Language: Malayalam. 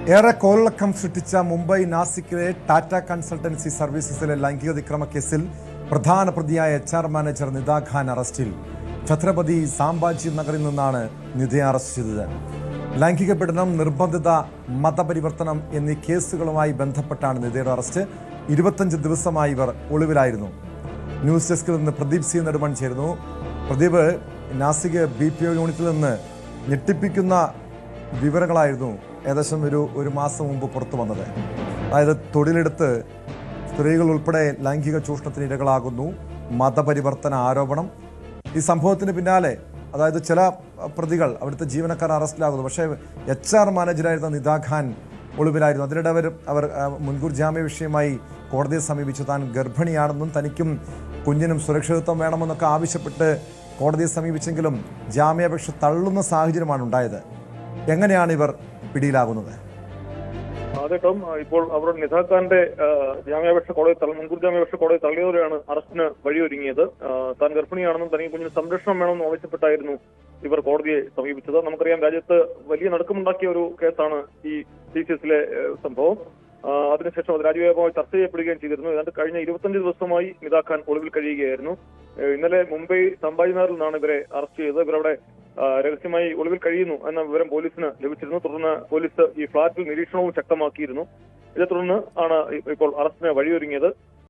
ഏറെ കോളിളക്കം സൃഷ്ടിച്ച മുംബൈ നാസിക്കിലെ ടാറ്റ കൺസൾട്ടൻസി സർവീസസിലെ ലൈംഗികതിക്രമ കേസിൽ പ്രധാന പ്രതിയായ HR മാനേജർ നിദ ഖാൻ അറസ്റ്റിൽ. ഛത്രപതി സാംബാജി നഗറിൽ നിന്നാണ് നിധയെ അറസ്റ്റ് ചെയ്തത്. ലൈംഗിക പീഡനം, നിർബന്ധിത മതപരിവർത്തനം എന്നീ കേസുകളുമായി ബന്ധപ്പെട്ടാണ് നിധയുടെ അറസ്റ്റ്. 25 ദിവസമായി ഇവർ ഒളിവിലായിരുന്നു. ന്യൂസ് ഡെസ്കിൽ നിന്ന് പ്രദീപ് സി നെടുമൺ ചേരുന്നു. പ്രദീപ്, നാസിക് BPO യൂണിറ്റിൽ നിന്ന് ഞെട്ടിപ്പിക്കുന്ന വിവരങ്ങളായിരുന്നു ഏകദേശം ഒരു മാസം മുമ്പ് പുറത്തു വന്നത്. അതായത് തൊഴിലെടുത്ത് സ്ത്രീകൾ ഉൾപ്പെടെ ലൈംഗിക ചൂഷണത്തിന് ഇരകളാകുന്നു, മതപരിവർത്തന ആരോപണം. ഈ സംഭവത്തിന് പിന്നാലെ അതായത് ചില പ്രതികൾ, അവിടുത്തെ ജീവനക്കാർ അറസ്റ്റിലാകുന്നു. പക്ഷേ HR മാനേജറായിരുന്ന നിദ ഖാൻ ഒളിവിലായിരുന്നു. അതിനിടെ അവർ മുൻകൂർ ജാമ്യ വിഷയമായി കോടതിയെ സമീപിച്ചു. താൻ ഗർഭിണിയാണെന്നും തനിക്കും കുഞ്ഞിനും സുരക്ഷിതത്വം വേണമെന്നൊക്കെ ആവശ്യപ്പെട്ട് കോടതിയെ സമീപിച്ചെങ്കിലും ജാമ്യാപേക്ഷ തള്ളുന്ന സാഹചര്യമാണ് ഉണ്ടായത്. എങ്ങനെയാണ് ഇവർ പിടിയിലാകുന്നത്? അതേറ്റവും ഇപ്പോൾ അവർ നിദ ഖാന്റെ ജാമ്യാപേക്ഷ കോടതി മുൻകൂർ ജാമ്യാപേക്ഷ കോടതി തള്ളിയതോടെയാണ് അറസ്റ്റിന് വഴിയൊരുങ്ങിയത്. താൻ ഗർഭിണിയാണെന്നും തനിക്ക് കുഞ്ഞിന് സംരക്ഷണം വേണമെന്നും ആവശ്യപ്പെട്ടായിരുന്നു ഇവർ കോടതിയെ സമീപിച്ചത്. നമുക്കറിയാം, രാജ്യത്ത് വലിയ നടുക്കമുണ്ടാക്കിയ ഒരു കേസാണ് ഈ TCSലെ സംഭവം. അതിനുശേഷം അത് രാജ്യവ്യാപകമായി ചർച്ച ചെയ്യപ്പെടുകയും ചെയ്തിരുന്നു. ഏതാണ്ട് കഴിഞ്ഞ 25 ദിവസമായി നിദ ഖാൻ ഒളിവിൽ കഴിയുകയായിരുന്നു. ഇന്നലെ മുംബൈ സംഭാജി നഗറിൽ നിന്നാണ് ഇവരെ അറസ്റ്റ് ചെയ്തത്. ഇവരവിടെ രഹസ്യമായി ഒളിവിൽ കഴിയുന്നു എന്ന വിവരം പോലീസിന് ലഭിച്ചിരുന്നു. തുടർന്ന് പോലീസ് ഈ ഫ്ളാറ്റിൽ നിരീക്ഷണവും ശക്തമാക്കിയിരുന്നു. ഇതേ തുടർന്ന് ആണ് ഇപ്പോൾ അറസ്റ്റിന് വഴിയൊരുങ്ങിയത്.